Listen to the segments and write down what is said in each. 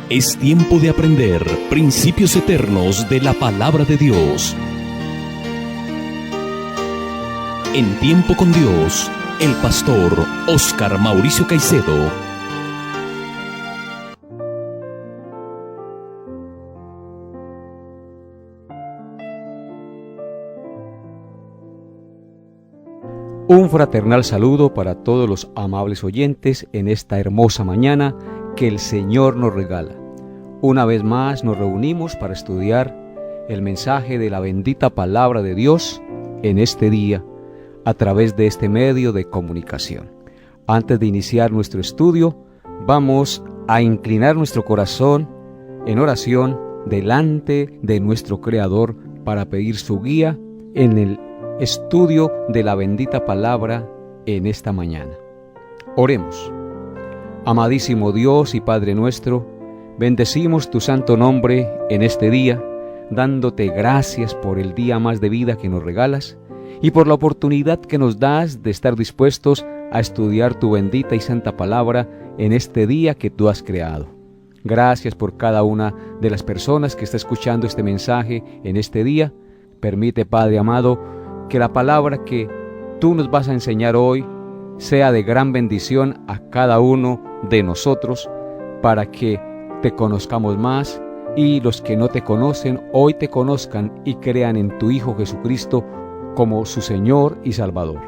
Es tiempo de aprender principios eternos de la palabra de Dios. En Tiempo con Dios, el pastor Óscar Mauricio Caicedo. Un fraternal saludo para todos los amables oyentes en esta hermosa mañana que el Señor nos regala. Una vez más nos reunimos para estudiar el mensaje de la bendita palabra de Dios en este día a través de este medio de comunicación. Antes de iniciar nuestro estudio, vamos a inclinar nuestro corazón en oración delante de nuestro Creador para pedir su guía en el estudio de la bendita palabra en esta mañana. Oremos. Amadísimo Dios y Padre nuestro, bendecimos tu santo nombre en este día, dándote gracias por el día más de vida que nos regalas y por la oportunidad que nos das de estar dispuestos a estudiar tu bendita y santa palabra en este día que tú has creado. Gracias por cada una de las personas que está escuchando este mensaje en este día. Permite, Padre amado, que la palabra que tú nos vas a enseñar hoy sea de gran bendición a cada uno de nosotros, para que te conozcamos más y los que no te conocen hoy te conozcan y crean en tu Hijo Jesucristo como su Señor y Salvador.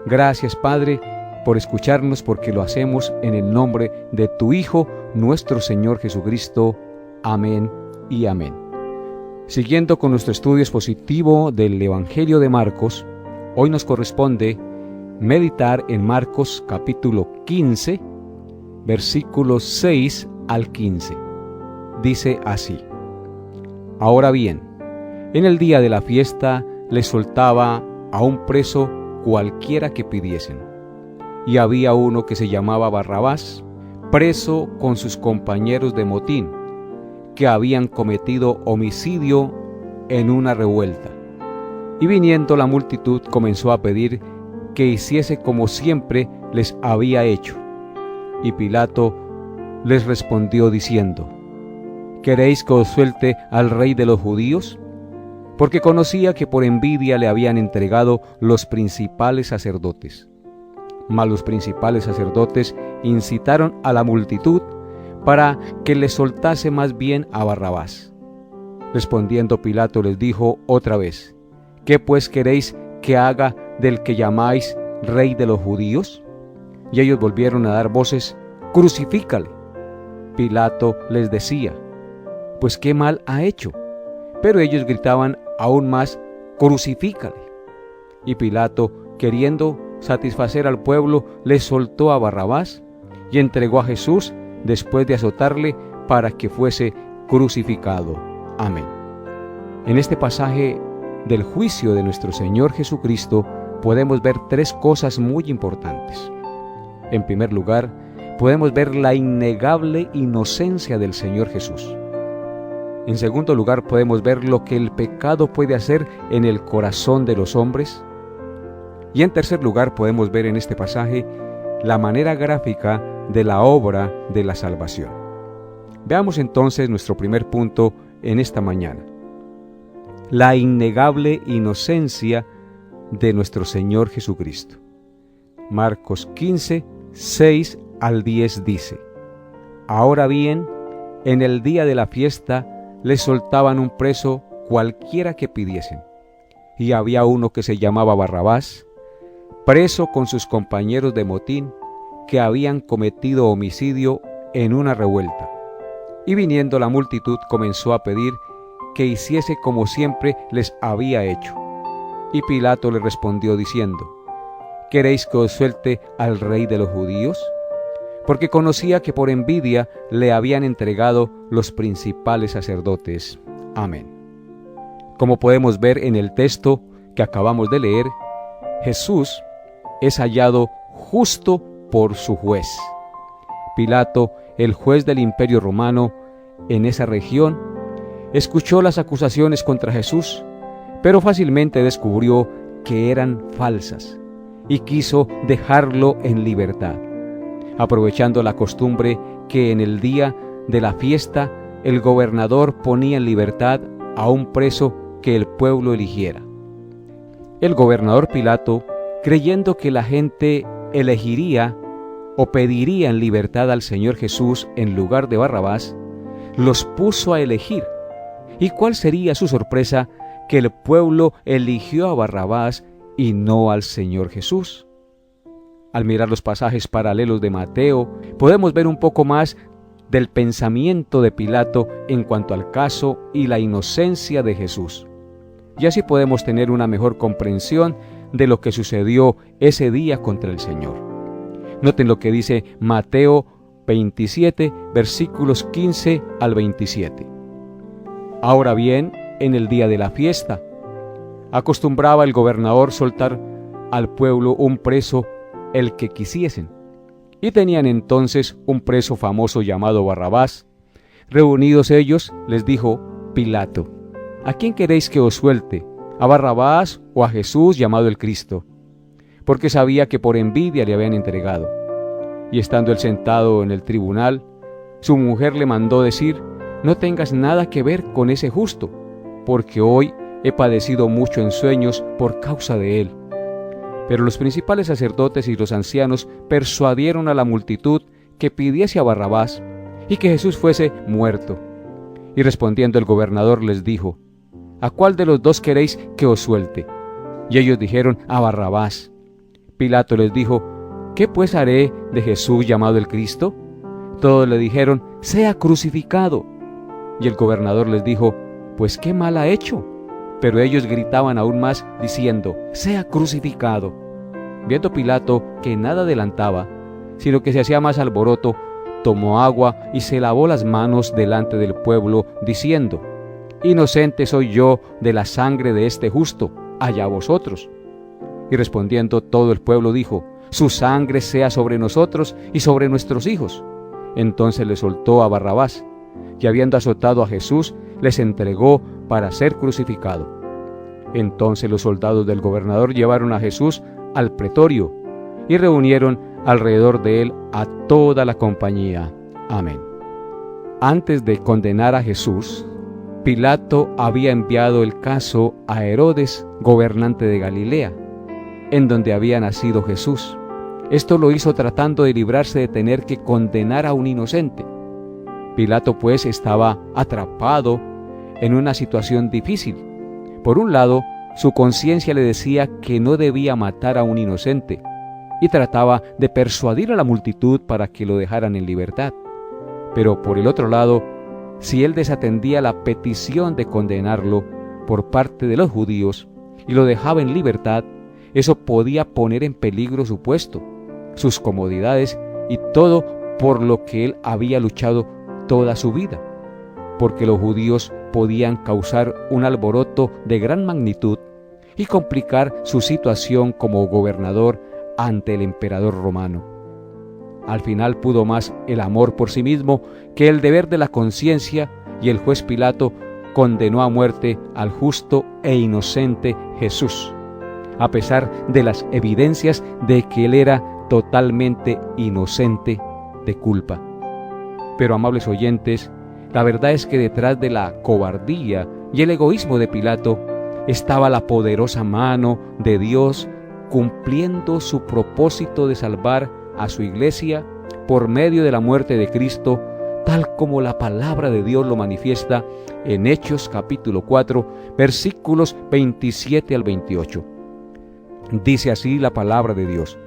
Gracias, Padre, por escucharnos, porque lo hacemos en el nombre de tu Hijo, nuestro Señor Jesucristo. Amén y amén. Siguiendo con nuestro estudio expositivo del Evangelio de Marcos, hoy nos corresponde meditar en Marcos capítulo 15, versículos 6 al 15. Dice así: Ahora bien, en el día de la fiesta les soltaba a un preso cualquiera que pidiesen. Y había uno que se llamaba Barrabás, preso con sus compañeros de motín, que habían cometido homicidio en una revuelta. Y viniendo la multitud comenzó a pedir que hiciese como siempre les había hecho. Y Pilato les respondió diciendo: ¿Queréis que os suelte al rey de los judíos? Porque conocía que por envidia le habían entregado los principales sacerdotes. Mas los principales sacerdotes incitaron a la multitud para que le soltase más bien a Barrabás. Respondiendo Pilato les dijo otra vez: ¿Qué pues queréis que haga del que llamáis rey de los judíos? Y ellos volvieron a dar voces: crucifícale. Pilato les decía: pues qué mal ha hecho. Pero ellos gritaban aún más: crucifícale. Y Pilato, queriendo satisfacer al pueblo, le soltó a Barrabás y entregó a Jesús después de azotarle para que fuese crucificado. Amén. En este pasaje del juicio de nuestro Señor Jesucristo podemos ver tres cosas muy importantes. En primer lugar, podemos ver la innegable inocencia del Señor Jesús. En segundo lugar, podemos ver lo que el pecado puede hacer en el corazón de los hombres. Y en tercer lugar, podemos ver en este pasaje la manera gráfica de la obra de la salvación. Veamos entonces nuestro primer punto en esta mañana: la innegable inocencia de nuestro Señor Jesucristo. Marcos 15, 6 al 10 dice: Ahora bien, en el día de la fiesta les soltaban un preso cualquiera que pidiesen. Y había uno que se llamaba Barrabás, preso con sus compañeros de motín, que habían cometido homicidio en una revuelta. Y viniendo la multitud comenzó a pedir que hiciese como siempre les había hecho. Y Pilato le respondió diciendo: ¿Queréis que os suelte al rey de los judíos? Porque conocía que por envidia le habían entregado los principales sacerdotes. Amén. Como podemos ver en el texto que acabamos de leer, Jesús es hallado justo por su juez. Pilato, el juez del Imperio Romano en esa región, escuchó las acusaciones contra Jesús, pero fácilmente descubrió que eran falsas y quiso dejarlo en libertad, aprovechando la costumbre que en el día de la fiesta, el gobernador ponía en libertad a un preso que el pueblo eligiera. El gobernador Pilato, creyendo que la gente elegiría o pediría en libertad al Señor Jesús en lugar de Barrabás, los puso a elegir. ¿Y cuál sería su sorpresa? Que el pueblo eligió a Barrabás y no al Señor Jesús. Al mirar los pasajes paralelos de Mateo, podemos ver un poco más del pensamiento de Pilato en cuanto al caso y la inocencia de Jesús. Y así podemos tener una mejor comprensión de lo que sucedió ese día contra el Señor. Noten lo que dice Mateo 27, versículos 15 al 27. Ahora bien, en el día de la fiesta, acostumbraba el gobernador soltar al pueblo un preso, el que quisiesen. Y tenían entonces un preso famoso llamado Barrabás. Reunidos ellos, les dijo Pilato: ¿a quién queréis que os suelte? ¿A Barrabás o a Jesús llamado el Cristo? Porque sabía que por envidia le habían entregado. Y estando él sentado en el tribunal, su mujer le mandó decir: no tengas nada que ver con ese justo, porque hoy he padecido mucho en sueños por causa de él. Pero los principales sacerdotes y los ancianos persuadieron a la multitud que pidiese a Barrabás y que Jesús fuese muerto. Y respondiendo el gobernador les dijo: ¿a cuál de los dos queréis que os suelte? Y ellos dijeron: a Barrabás. Pilato les dijo: ¿qué pues haré de Jesús llamado el Cristo? Todos le dijeron: sea crucificado. Y el gobernador les dijo: pues qué mal ha hecho. Pero ellos gritaban aún más, diciendo: sea crucificado. Viendo Pilato que nada adelantaba, sino que se hacía más alboroto, tomó agua y se lavó las manos delante del pueblo, diciendo: inocente soy yo de la sangre de este justo, allá vosotros. Y respondiendo todo el pueblo dijo: su sangre sea sobre nosotros y sobre nuestros hijos. Entonces le soltó a Barrabás, y habiendo azotado a Jesús, les entregó para ser crucificado. Entonces los soldados del gobernador llevaron a Jesús al pretorio y reunieron alrededor de él a toda la compañía. Amén. Antes de condenar a Jesús, Pilato había enviado el caso a Herodes, gobernante de Galilea, en donde había nacido Jesús. Esto lo hizo tratando de librarse de tener que condenar a un inocente. Pilato pues estaba atrapado en una situación difícil. Por un lado, su conciencia le decía que no debía matar a un inocente y trataba de persuadir a la multitud para que lo dejaran en libertad. Pero por el otro lado, si él desatendía la petición de condenarlo por parte de los judíos y lo dejaba en libertad, eso podía poner en peligro su puesto, sus comodidades y todo por lo que él había luchado toda su vida, porque los judíos podían causar un alboroto de gran magnitud y complicar su situación como gobernador ante el emperador romano. Al final pudo más el amor por sí mismo que el deber de la conciencia, y el juez Pilato condenó a muerte al justo e inocente Jesús, a pesar de las evidencias de que él era totalmente inocente de culpa. Pero, amables oyentes, la verdad es que detrás de la cobardía y el egoísmo de Pilato estaba la poderosa mano de Dios cumpliendo su propósito de salvar a su iglesia por medio de la muerte de Cristo, tal como la palabra de Dios lo manifiesta en Hechos capítulo 4, versículos 27 al 28. Dice así la palabra de Dios: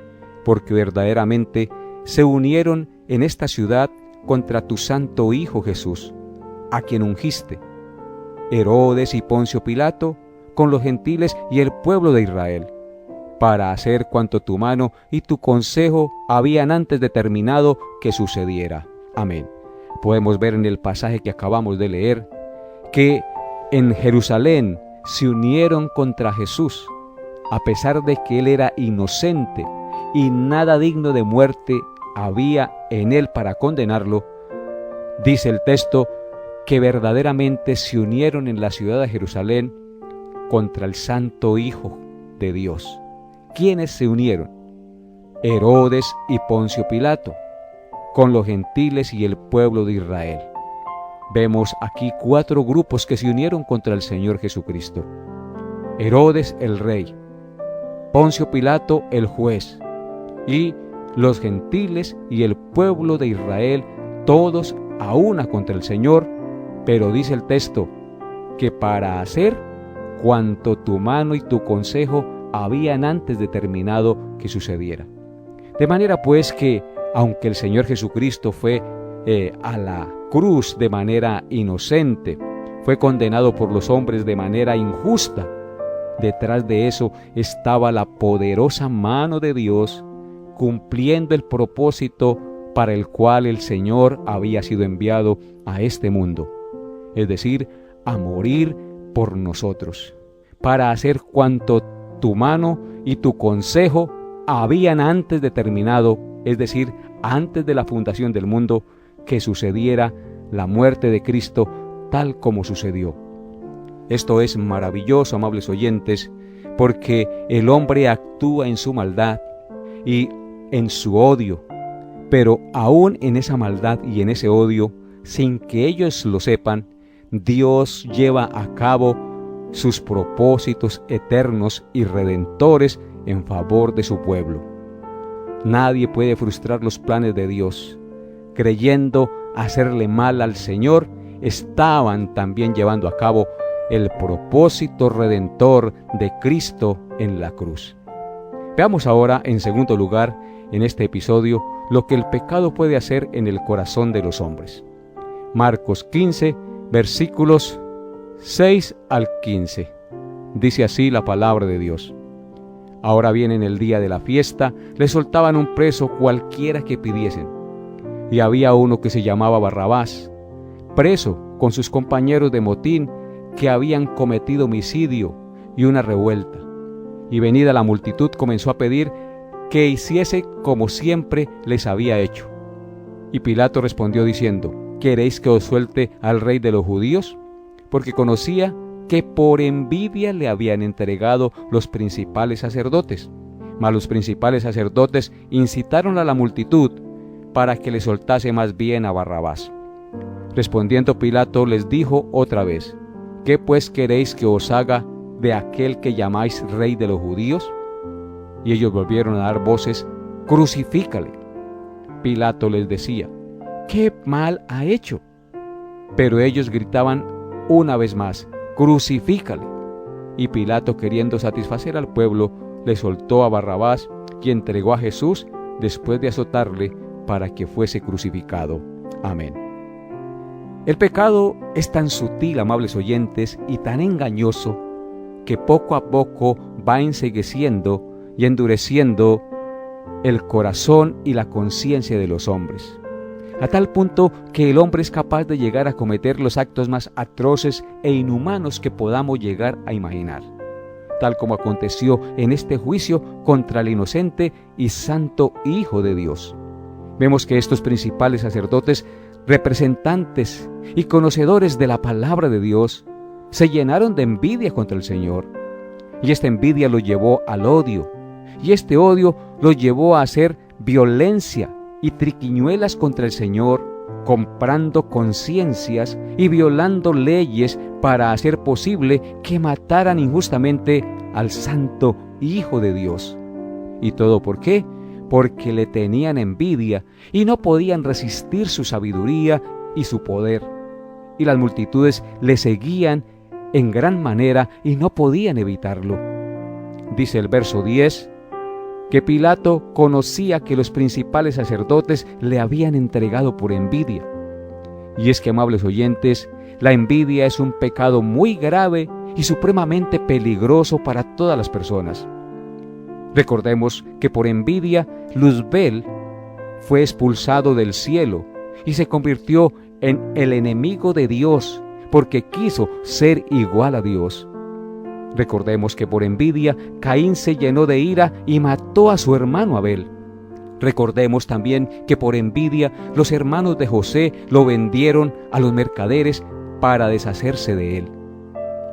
porque verdaderamente se unieron en esta ciudad contra tu santo Hijo Jesús, a quien ungiste, Herodes y Poncio Pilato, con los gentiles y el pueblo de Israel, para hacer cuanto tu mano y tu consejo habían antes determinado que sucediera. Amén. Podemos ver en el pasaje que acabamos de leer que en Jerusalén se unieron contra Jesús, a pesar de que él era inocente y nada digno de muerte había en él para condenarlo. Dice el texto que verdaderamente se unieron en la ciudad de Jerusalén contra el Santo Hijo de Dios. ¿Quiénes se unieron? Herodes y Poncio Pilato, con los gentiles y el pueblo de Israel. Vemos aquí 4 grupos que se unieron contra el Señor Jesucristo. Herodes el rey, Poncio Pilato el juez, y los gentiles y el pueblo de Israel, todos a una contra el Señor, pero dice el texto, que para hacer cuanto tu mano y tu consejo habían antes determinado que sucediera. De manera pues que, aunque el Señor Jesucristo fue a la cruz de manera inocente, fue condenado por los hombres de manera injusta, detrás de eso estaba la poderosa mano de Dios cumpliendo el propósito para el cual el Señor había sido enviado a este mundo, es decir, a morir por nosotros, para hacer cuanto tu mano y tu consejo habían antes determinado, es decir, antes de la fundación del mundo, que sucediera la muerte de Cristo tal como sucedió. Esto es maravilloso, amables oyentes, porque el hombre actúa en su maldad y en su odio, pero aún en esa maldad y en ese odio, sin que ellos lo sepan, Dios lleva a cabo sus propósitos eternos y redentores en favor de su pueblo. Nadie puede frustrar los planes de Dios. Creyendo hacerle mal al Señor, estaban también llevando a cabo el propósito redentor de Cristo en la cruz. Veamos ahora, en segundo lugar, en este episodio, lo que el pecado puede hacer en el corazón de los hombres. Marcos 15, versículos 6 al 15. Dice así la palabra de Dios. Ahora bien, en el día de la fiesta, le soltaban un preso cualquiera que pidiesen. Y había uno que se llamaba Barrabás, preso con sus compañeros de motín que habían cometido homicidio y una revuelta. Y venida la multitud comenzó a pedir que hiciese como siempre les había hecho. Y Pilato respondió diciendo, ¿queréis que os suelte al rey de los judíos? Porque conocía que por envidia le habían entregado los principales sacerdotes. Mas los principales sacerdotes incitaron a la multitud para que le soltase más bien a Barrabás. Respondiendo Pilato les dijo otra vez, ¿qué pues queréis que os haga de aquel que llamáis rey de los judíos? Y ellos volvieron a dar voces, crucifícale. Pilato les decía, ¿qué mal ha hecho? Pero ellos gritaban una vez más, crucifícale. Y Pilato, queriendo satisfacer al pueblo, le soltó a Barrabás y entregó a Jesús después de azotarle para que fuese crucificado. Amén. El pecado es tan sutil, amables oyentes, y tan engañoso, que poco a poco va encegueciendo y endureciendo el corazón y la conciencia de los hombres, a tal punto que el hombre es capaz de llegar a cometer los actos más atroces e inhumanos que podamos llegar a imaginar, tal como aconteció en este juicio contra el inocente y santo Hijo de Dios. Vemos que estos principales sacerdotes, representantes y conocedores de la palabra de Dios, se llenaron de envidia contra el Señor, y esta envidia los llevó al odio, y este odio los llevó a hacer violencia y triquiñuelas contra el Señor, comprando conciencias y violando leyes para hacer posible que mataran injustamente al santo Hijo de Dios. ¿Y todo por qué? Porque le tenían envidia y no podían resistir su sabiduría y su poder. Y las multitudes le seguían en gran manera y no podían evitarlo. Dice el verso 10, que Pilato conocía que los principales sacerdotes le habían entregado por envidia. Y es que, amables oyentes, la envidia es un pecado muy grave y supremamente peligroso para todas las personas. Recordemos que por envidia Luzbel fue expulsado del cielo y se convirtió en el enemigo de Dios porque quiso ser igual a Dios. Recordemos que por envidia Caín se llenó de ira y mató a su hermano Abel. Recordemos también que por envidia los hermanos de José lo vendieron a los mercaderes para deshacerse de él.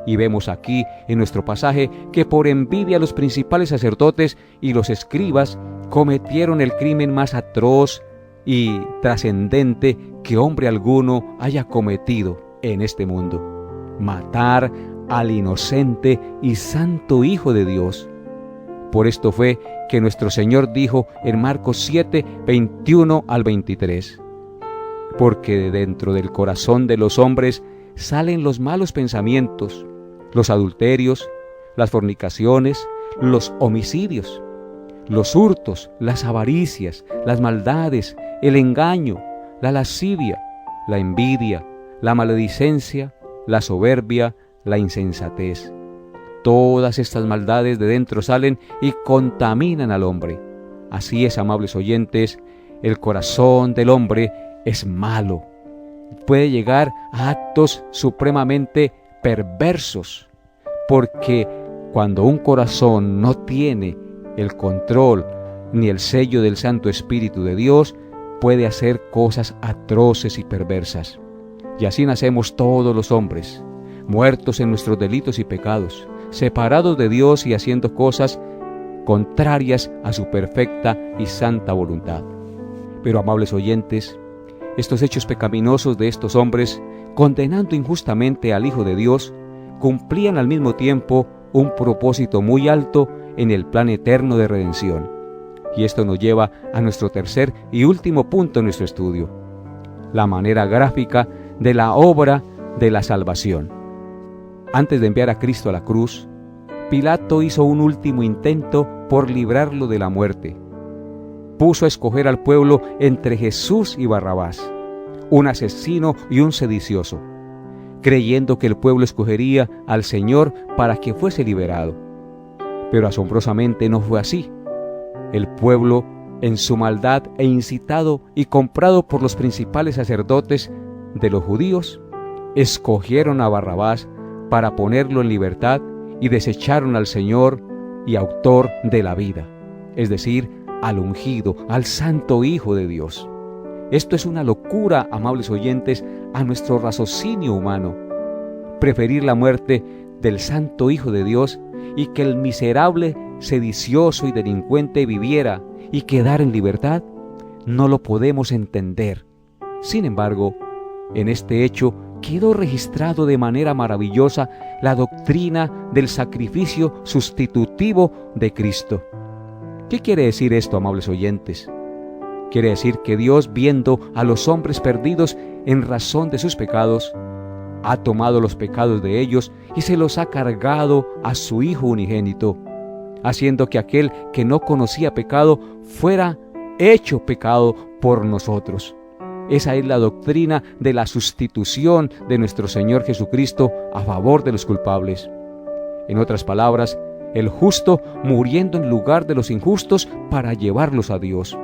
Y vemos aquí en nuestro pasaje que por envidia los principales sacerdotes y los escribas cometieron el crimen más atroz y trascendente que hombre alguno haya cometido en este mundo: matar al inocente y santo Hijo de Dios. Por esto fue que nuestro Señor dijo en Marcos 7, 21 al 23: porque de dentro del corazón de los hombres salen los malos pensamientos, los adulterios, las fornicaciones, los homicidios, los hurtos, las avaricias, las maldades, el engaño, la lascivia, la envidia, la maledicencia, la soberbia, la insensatez. Todas estas maldades de dentro salen y contaminan al hombre. Así es, amables oyentes, el corazón del hombre es malo. Puede llegar a actos supremamente perversos, porque cuando un corazón no tiene el control ni el sello del Santo Espíritu de Dios, puede hacer cosas atroces y perversas. Y así nacemos todos los hombres, muertos en nuestros delitos y pecados, separados de Dios y haciendo cosas contrarias a su perfecta y santa voluntad. Pero, amables oyentes, estos hechos pecaminosos de estos hombres, condenando injustamente al Hijo de Dios, cumplían al mismo tiempo un propósito muy alto en el plan eterno de redención. Y esto nos lleva a nuestro tercer y último punto en nuestro estudio: la manera gráfica de la obra de la salvación. Antes de enviar a Cristo a la cruz, Pilato hizo un último intento por librarlo de la muerte. Puso a escoger al pueblo entre Jesús y Barrabás, un asesino y un sedicioso, creyendo que el pueblo escogería al Señor para que fuese liberado. Pero asombrosamente no fue así. El pueblo, en su maldad e incitado y comprado por los principales sacerdotes de los judíos, escogieron a Barrabás para ponerlo en libertad y desecharon al Señor y autor de la vida, es decir, al ungido, al santo Hijo de Dios. Esto es una locura, amables oyentes, a nuestro raciocinio humano. Preferir la muerte del santo Hijo de Dios y que el miserable, sedicioso y delincuente viviera y quedara en libertad, no lo podemos entender. Sin embargo, en este hecho quedó registrado de manera maravillosa la doctrina del sacrificio sustitutivo de Cristo. ¿Qué quiere decir esto, amables oyentes? Quiere decir que Dios, viendo a los hombres perdidos en razón de sus pecados, ha tomado los pecados de ellos y se los ha cargado a su Hijo unigénito, haciendo que aquel que no conocía pecado fuera hecho pecado por nosotros. Esa es la doctrina de la sustitución de nuestro Señor Jesucristo a favor de los culpables. En otras palabras, el justo muriendo en lugar de los injustos para llevarlos a Dios.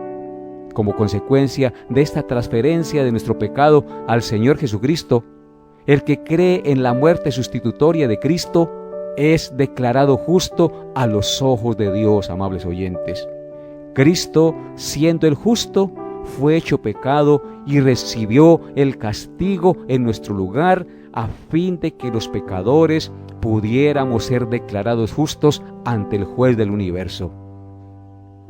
Como consecuencia de esta transferencia de nuestro pecado al Señor Jesucristo, el que cree en la muerte sustitutoria de Cristo es declarado justo a los ojos de Dios, amables oyentes. Cristo, siendo el justo, fue hecho pecado y recibió el castigo en nuestro lugar, a fin de que los pecadores pudiéramos ser declarados justos ante el juez del universo.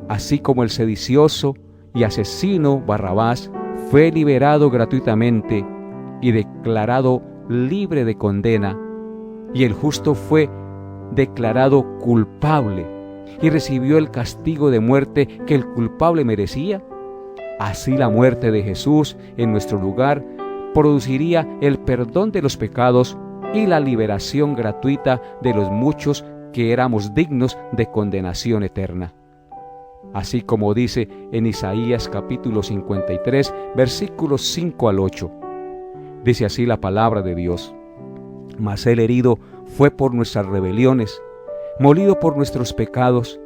Así como el sedicioso y asesino Barrabás fue liberado gratuitamente y declarado libre de condena, y el justo fue declarado culpable y recibió el castigo de muerte que el culpable merecía, así la muerte de Jesús en nuestro lugar produciría el perdón de los pecados y la liberación gratuita de los muchos que éramos dignos de condenación eterna. Así como dice en Isaías capítulo 53, versículos 5 al 8. Dice así la palabra de Dios: mas el herido fue por nuestras rebeliones, molido por nuestros pecados,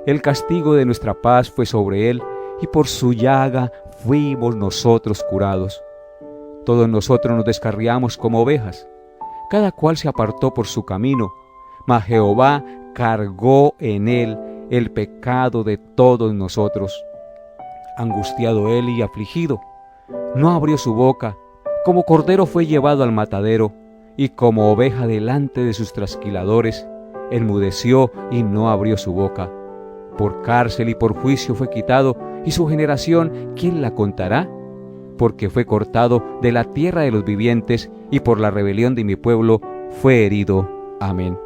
el castigo de nuestra paz fue sobre él, y por su llaga fuimos nosotros curados. Todos nosotros nos descarriamos como ovejas, cada cual se apartó por su camino, mas Jehová cargó en él el pecado de todos nosotros. Angustiado él y afligido, no abrió su boca, como cordero fue llevado al matadero, y como oveja delante de sus trasquiladores, enmudeció y no abrió su boca. Por cárcel y por juicio fue quitado, ¿Y su generación quién la contará? Porque fue cortado de la tierra de los vivientes, y por la rebelión de mi pueblo fue herido. Amén.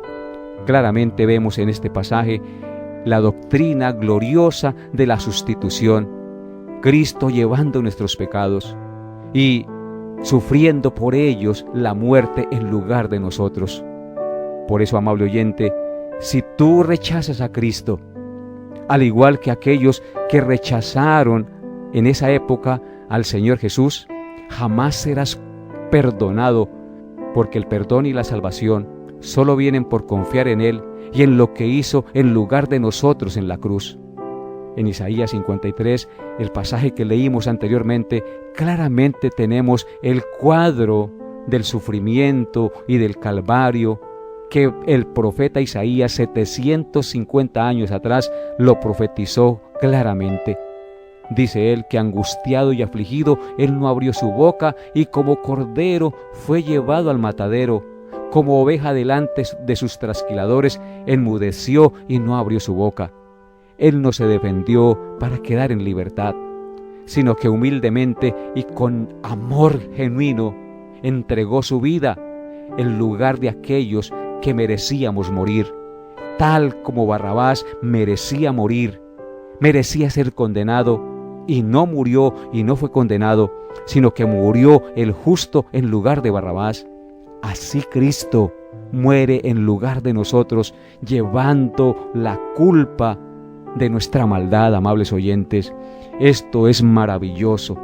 Claramente vemos en este pasaje la doctrina gloriosa de la sustitución. Cristo llevando nuestros pecados y sufriendo por ellos la muerte en lugar de nosotros. Por eso, amable oyente, si tú rechazas a Cristo, al igual que aquellos que rechazaron en esa época al Señor Jesús, jamás serás perdonado, porque el perdón y la salvación solo vienen por confiar en Él y en lo que hizo en lugar de nosotros en la cruz. En Isaías 53, el pasaje que leímos anteriormente, claramente tenemos el cuadro del sufrimiento y del Calvario que el profeta Isaías 750 años atrás lo profetizó claramente. Dice él que angustiado y afligido, él no abrió su boca, y como cordero fue llevado al matadero, como oveja delante de sus trasquiladores, enmudeció y no abrió su boca. Él no se defendió para quedar en libertad, sino que humildemente y con amor genuino entregó su vida en lugar de aquellos que merecíamos morir, tal como Barrabás merecía morir, merecía ser condenado, y no murió y no fue condenado, sino que murió el justo en lugar de Barrabás. Así Cristo muere en lugar de nosotros, llevando la culpa de nuestra maldad, amables oyentes. Esto es maravilloso.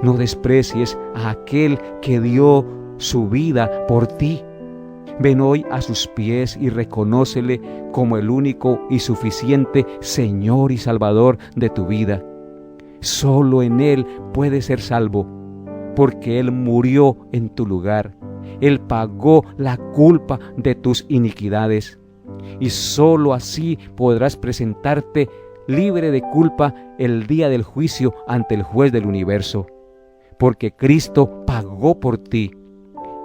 No desprecies a aquel que dio su vida por ti. Ven hoy a sus pies y reconócele como el único y suficiente Señor y Salvador de tu vida. Solo en Él puedes ser salvo, porque Él murió en tu lugar. Él pagó la culpa de tus iniquidades, y solo así podrás presentarte libre de culpa el día del juicio ante el juez del universo, porque Cristo pagó por ti.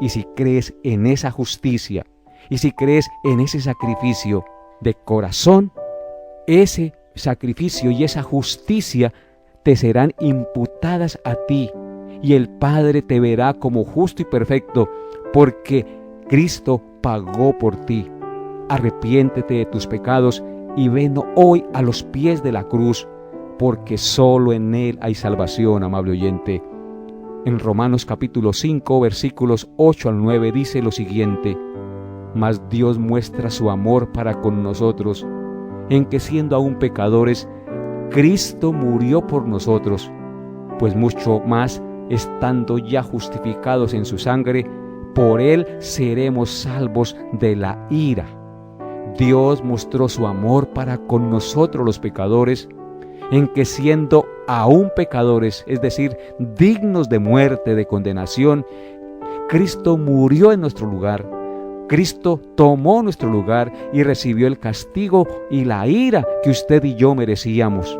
Y si crees en esa justicia, y si crees en ese sacrificio de corazón, ese sacrificio y esa justicia te serán imputadas a ti, y el Padre te verá como justo y perfecto, porque Cristo pagó por ti. Arrepiéntete de tus pecados y ven hoy a los pies de la cruz, porque solo en Él hay salvación, amable oyente. En Romanos capítulo 5, versículos 8 al 9 dice lo siguiente: Mas Dios muestra su amor para con nosotros, en que siendo aún pecadores, Cristo murió por nosotros, pues mucho más, estando ya justificados en su sangre, por Él seremos salvos de la ira. Dios mostró su amor para con nosotros los pecadores, en que siendo aún pecadores, es decir, dignos de muerte, de condenación, Cristo murió en nuestro lugar. Cristo tomó nuestro lugar y recibió el castigo y la ira que usted y yo merecíamos.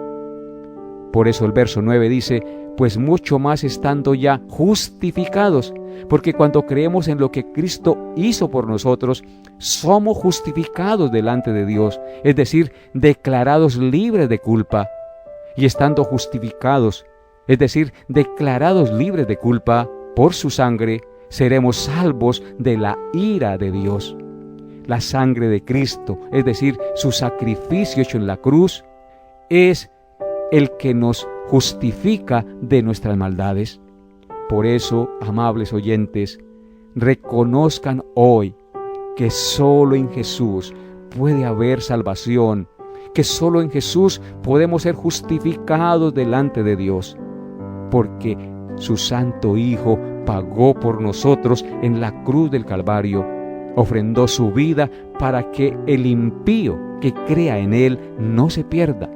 Por eso el verso 9 dice: pues mucho más estando ya justificados, porque cuando creemos en lo que Cristo hizo por nosotros, somos justificados delante de Dios, es decir, declarados libres de culpa. Y estando justificados, es decir, declarados libres de culpa por su sangre, seremos salvos de la ira de Dios. La sangre de Cristo, es decir, su sacrificio hecho en la cruz, es el que nos justifica de nuestras maldades. Por eso, amables oyentes, reconozcan hoy que solo en Jesús puede haber salvación, que solo en Jesús podemos ser justificados delante de Dios, porque su Santo Hijo pagó por nosotros en la cruz del Calvario, ofrendó su vida para que el impío que crea en Él no se pierda,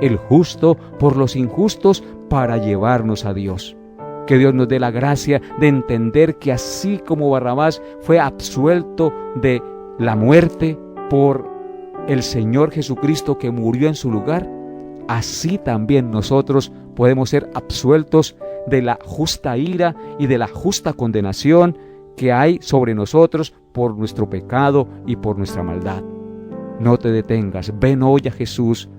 el justo por los injustos para llevarnos a Dios. Que Dios nos dé la gracia de entender que así como Barrabás fue absuelto de la muerte por el Señor Jesucristo que murió en su lugar, así también nosotros podemos ser absueltos de la justa ira y de la justa condenación que hay sobre nosotros por nuestro pecado y por nuestra maldad. No te detengas, ven hoy a Jesús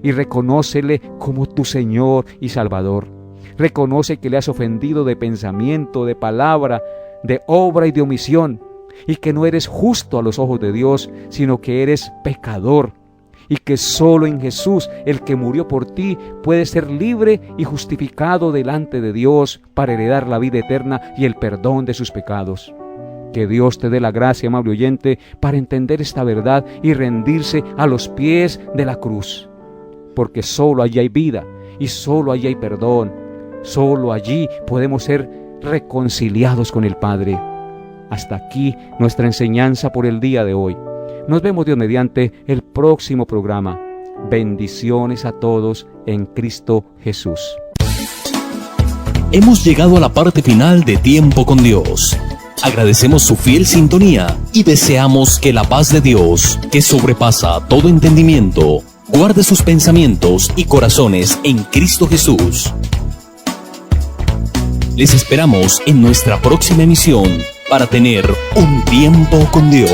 y reconócele como tu Señor y Salvador. Reconoce que le has ofendido de pensamiento, de palabra, de obra y de omisión, y que no eres justo a los ojos de Dios, sino que eres pecador, y que solo en Jesús, el que murió por ti, puedes ser libre y justificado delante de Dios para heredar la vida eterna y el perdón de sus pecados. Que Dios te dé la gracia, amable oyente, para entender esta verdad y rendirse a los pies de la cruz, porque solo allí hay vida y solo allí hay perdón. Solo allí podemos ser reconciliados con el Padre. Hasta aquí nuestra enseñanza por el día de hoy. Nos vemos Dios mediante el próximo programa. Bendiciones a todos en Cristo Jesús. Hemos llegado a la parte final de Tiempo con Dios. Agradecemos su fiel sintonía y deseamos que la paz de Dios, que sobrepasa todo entendimiento, guarde sus pensamientos y corazones en Cristo Jesús. Les esperamos en nuestra próxima emisión para tener un tiempo con Dios.